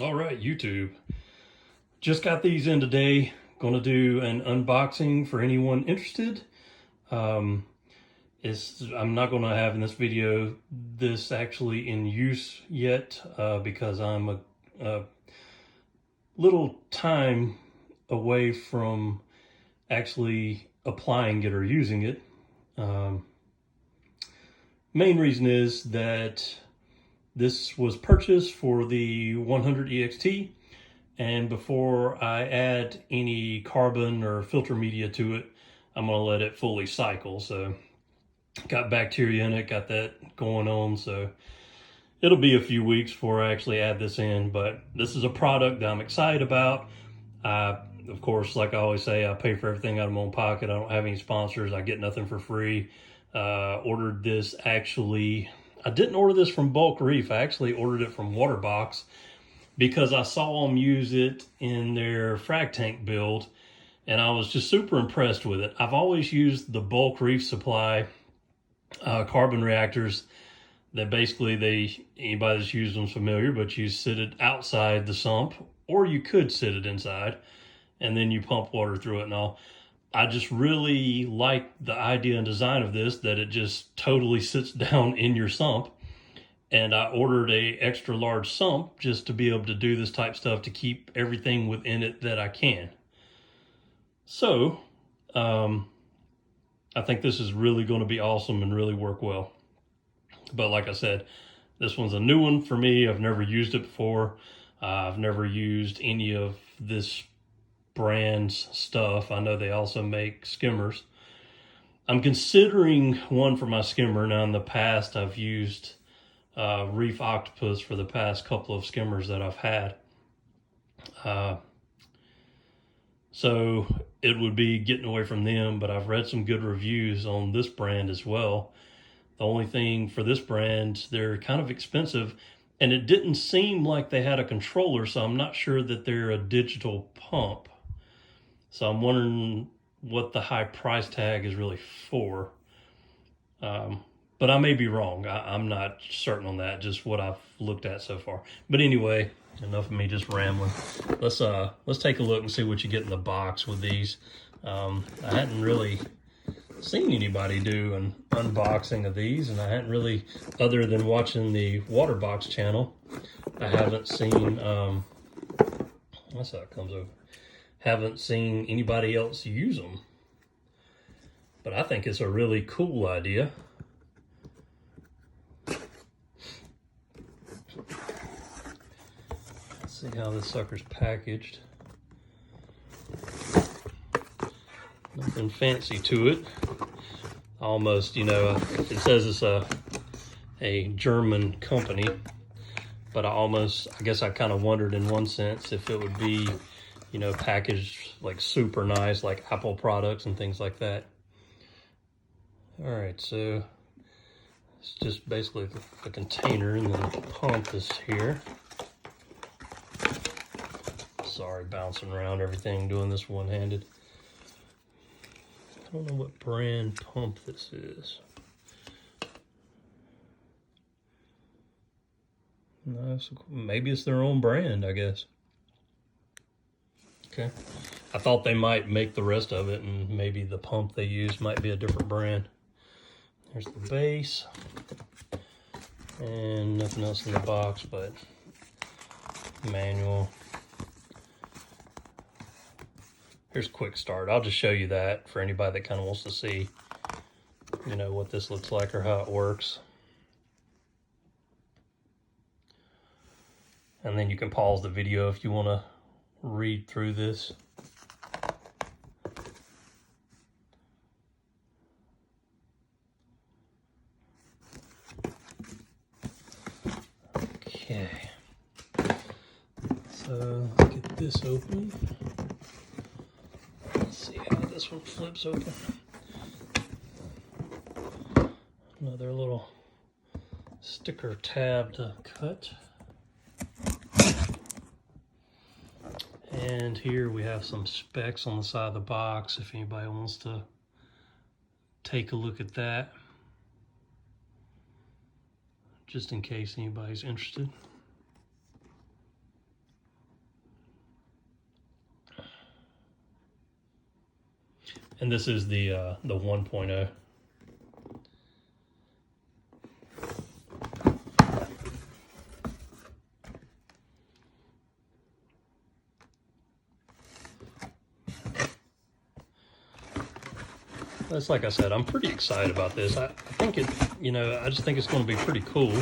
All right, YouTube. Just got these in today. Going to do an unboxing for anyone interested. Um, I'm not going to have in this video this actually in use yet because I'm a little time away from actually applying it or using it. Main reason is that this was purchased for the 100 EXT, and before I add any carbon or filter media to it, I'm going to let it fully cycle. So got bacteria in it, got that going on, so it'll be a few weeks before I actually add this in, but this is a product that I'm excited about. Of course, like I always say, I pay for everything out of my own pocket. I don't have any sponsors. I get nothing for free. Ordered this actually, I didn't order this from Bulk Reef. I actually ordered it from Waterbox because I saw them use it in their frag tank build, and I was just super impressed with it. I've always used the Bulk Reef supply carbon reactors that basically anybody that's used them's familiar, but you sit it outside the sump, or you could sit it inside, and then you pump water through it and all. I just really like the idea and design of this, that it just totally sits down in your sump. And I ordered a extra large sump just to be able to do this type stuff, to keep everything within it that I can. So I think this is really going to be awesome and really work well. But like I said, this one's a new one for me. I've never used it before. I've never used any of this brand's stuff. I know they also make skimmers. I'm considering one for my skimmer. Now, in the past, I've used Reef Octopus for the past couple of skimmers that I've had. So it would be getting away from them, but I've read some good reviews on this brand as well. The only thing for this brand, they're kind of expensive, and it didn't seem like they had a controller, so I'm not sure that they're a digital pump. So I'm wondering what the high price tag is really for. But I may be wrong. I'm not certain on that, just what I've looked at so far. But anyway, enough of me just rambling. Let's take a look and see what you get in the box with these. I hadn't really seen anybody do an unboxing of these, and I hadn't really, other than watching the Waterbox channel, I haven't seen, that's how it comes over. Haven't seen anybody else use them. But I think it's a really cool idea. Let's see how this sucker's packaged. Nothing fancy to it. Almost, you know, it says it's a German company, but I guess I kind of wondered in one sense if it would be, you know, packaged like super nice, like Apple products and things like that. All right, so it's just basically the container, and then the pump is here. Sorry, bouncing around everything, doing this one-handed. I don't know what brand pump this is. No, maybe it's their own brand, I guess. Okay. I thought they might make the rest of it, and maybe the pump they use might be a different brand. There's the base. And nothing else in the box but manual. Here's quick start. I'll just show you that for anybody that kind of wants to see, you know, what this looks like or how it works. And then you can pause the video if you want to read through this. Okay. So let's get this open. Let's see how this one flips open. Another little sticker tab to cut. And here we have some specs on the side of the box if anybody wants to take a look at that, just in case anybody's interested. And this is the 1.0. That's, like I said, I'm pretty excited about this. I think it, I just think it's going to be pretty cool.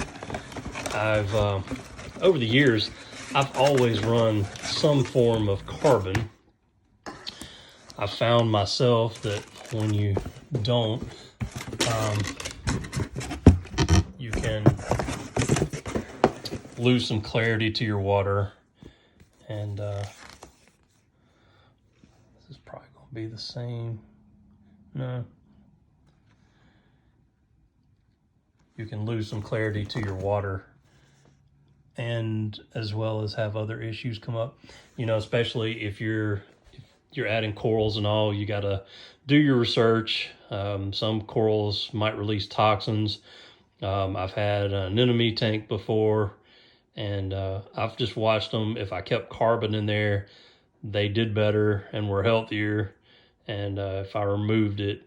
I've, over the years, I've always run some form of carbon. I found myself that when you don't, you can lose some clarity to your water. And this is probably going to be the same. No. You can lose some clarity to your water, and as well as have other issues come up. Especially if you're adding corals and all, you got to do your research. Some corals might release toxins. I've had an anemone tank before, and I've just watched them. If I kept carbon in there, they did better and were healthier. And if I removed it,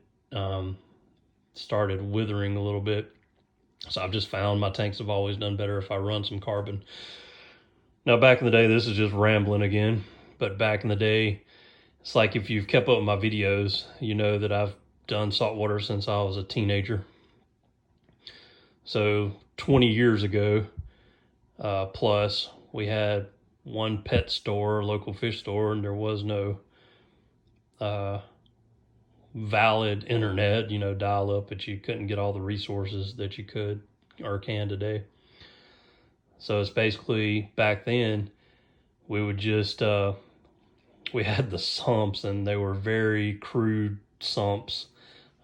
started withering a little bit. So I've just found my tanks have always done better if I run some carbon. Now, back in the day, this is just rambling again, but back in the day, it's like if you've kept up with my videos, you know that I've done saltwater since I was a teenager. So 20 years ago, plus, we had one pet store, local fish store, and there was no valid internet, dial up, but you couldn't get all the resources that you could or can today. So it's basically, back then, we would just, we had the sumps, and they were very crude sumps.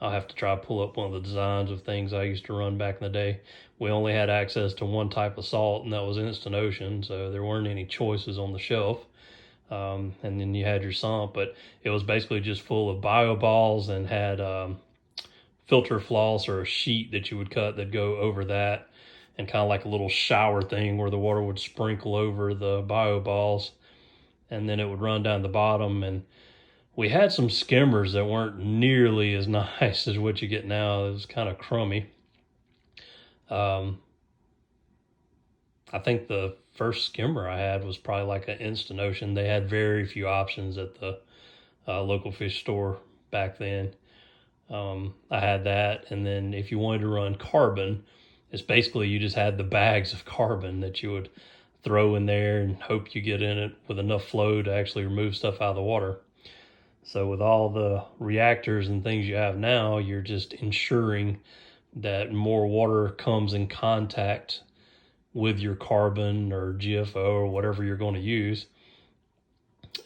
I'll have to try to pull up one of the designs of things I used to run back in the day. We only had access to one type of salt, and that was instant ocean, so there weren't any choices on the shelf. And then you had your sump, but it was basically just full of bio balls and had filter floss or a sheet that you would cut that'd go over that, and kind of like a little shower thing where the water would sprinkle over the bio balls, and then it would run down the bottom. And we had some skimmers that weren't nearly as nice as what you get now. It was kind of crummy. I think the first skimmer I had was probably like an instant ocean. They had very few options at the local fish store back then. I had that, and then if you wanted to run carbon, it's basically you just had the bags of carbon that you would throw in there and hope you get in it with enough flow to actually remove stuff out of the water. So with all the reactors and things you have now, you're just ensuring that more water comes in contact with your carbon or GFO or whatever you're going to use.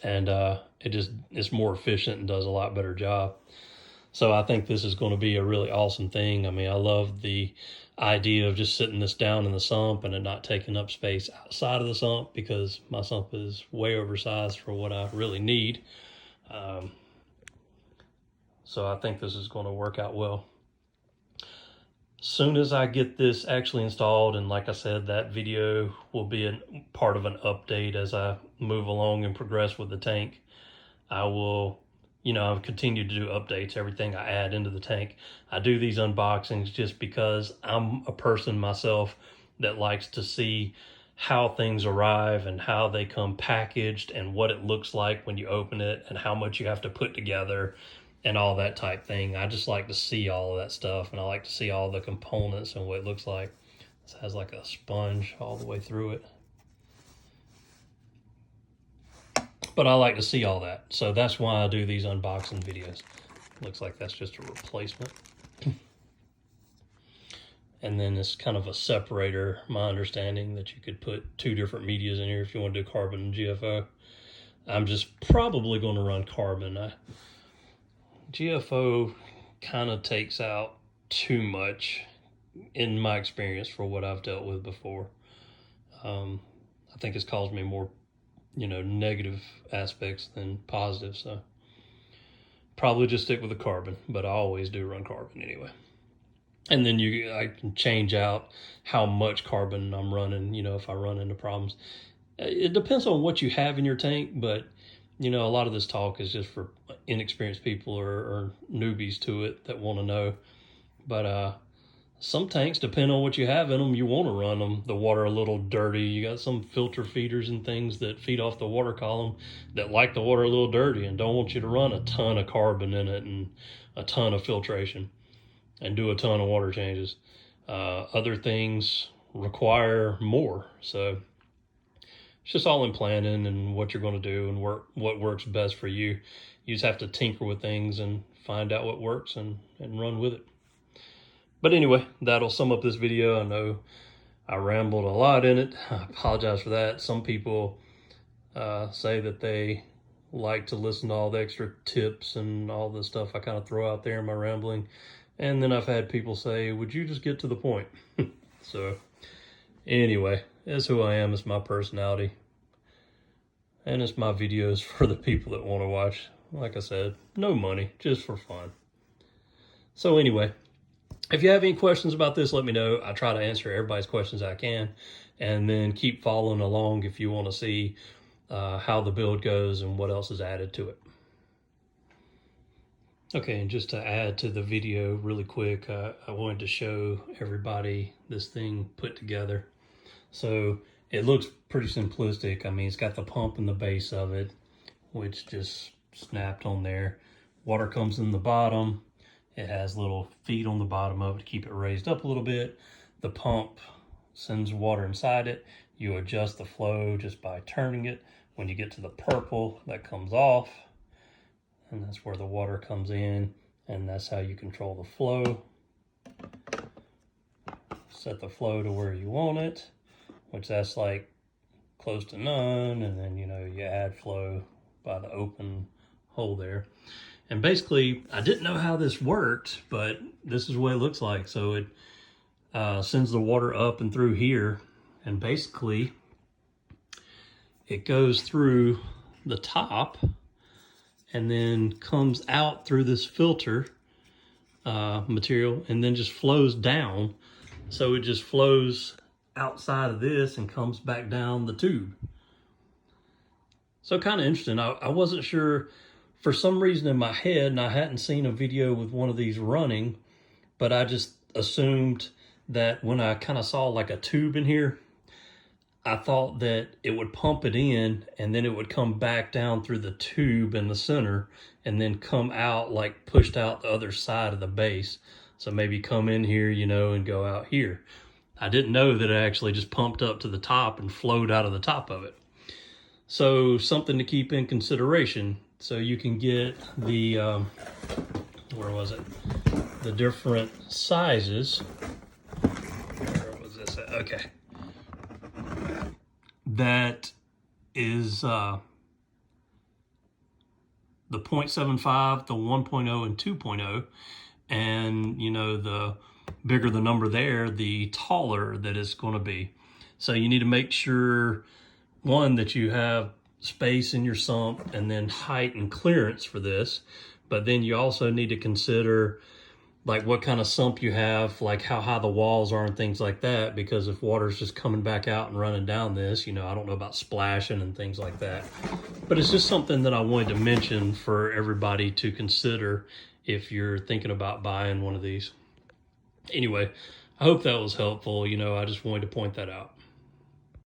And it's more efficient and does a lot better job. So I think this is going to be a really awesome thing. I mean, I love the idea of just sitting this down in the sump and it not taking up space outside of the sump, because my sump is way oversized for what I really need. So I think this is going to work out well. Soon as I get this actually installed, and like I said, that video will be a part of an update as I move along and progress with the tank. I will, I've continued to do updates, everything I add into the tank. I do these unboxings just because I'm a person myself that likes to see how things arrive and how they come packaged and what it looks like when you open it and how much you have to put together and all that type thing. I just like to see all of that stuff, and I like to see all the components and what it looks like. This has like a sponge all the way through it. But I like to see all that, so that's why I do these unboxing videos. Looks like that's just a replacement. And then it's kind of a separator, my understanding, that you could put two different medias in here if you want to do carbon and GFO. I'm just probably going to run carbon. GFO kind of takes out too much in my experience for what I've dealt with before. I think it's caused me more, negative aspects than positive. So probably just stick with the carbon, but I always do run carbon anyway. And then I can change out how much carbon I'm running, if I run into problems. It depends on what you have in your tank, but you know, a lot of this talk is just for inexperienced people or newbies to it that want to know. But some tanks, depending on what you have in them, you want to run the water a little dirty. You got some filter feeders and things that feed off the water column that like the water a little dirty and don't want you to run a ton of carbon in it and a ton of filtration and do a ton of water changes. Other things require more. So it's just all in planning and what you're going to do and what works best for you. You just have to tinker with things and find out what works and run with it. But anyway, that'll sum up this video. I know I rambled a lot in it. I apologize for that. Some people say that they like to listen to all the extra tips and all the stuff I kind of throw out there in my rambling. And then I've had people say, would you just get to the point? So anyway, it's who I am. It's my personality. And it's my videos for the people that want to watch. Like I said, no money, just for fun. So anyway, if you have any questions about this, let me know. I try to answer everybody's questions I can. And then keep following along if you want to see how the build goes and what else is added to it. Okay, and just to add to the video really quick, I wanted to show everybody this thing put together. So it looks pretty simplistic. I mean, it's got the pump in the base of it, which just snapped on there. Water comes in the bottom. It has little feet on the bottom of it to keep it raised up a little bit. The pump sends water inside it. You adjust the flow just by turning it. When you get to the purple, that comes off. And that's where the water comes in, and that's how you control the flow. Set the flow to where you want it, which that's like close to none, and then, you know, you add flow by the open hole there. And basically, I didn't know how this worked, but this is what it looks like. So it sends the water up and through here, and basically it goes through the top and then comes out through this filter material and then just flows down. So it just flows outside of this and comes back down the tube. So kind of interesting. I wasn't sure, for some reason in my head, and I hadn't seen a video with one of these running, but I just assumed that when I kind of saw like a tube in here, I thought that it would pump it in and then it would come back down through the tube in the center and then come out, like pushed out the other side of the base. So maybe come in here, you know, and go out here. I didn't know that it actually just pumped up to the top and flowed out of the top of it. So something to keep in consideration. So you can get the, where was it? The different sizes. Where was this at? Okay. That is the 0.75, the 1.0, and 2.0. And, you know, the bigger the number there, the taller that it's going to be. So you need to make sure, one, that you have space in your sump and then height and clearance for this. But then you also need to consider like what kind of sump you have, like how high the walls are and things like that, because if water's just coming back out and running down this, you know, I don't know about splashing and things like that. But it's just something that I wanted to mention for everybody to consider if you're thinking about buying one of these. Anyway, I hope that was helpful. You know, I just wanted to point that out.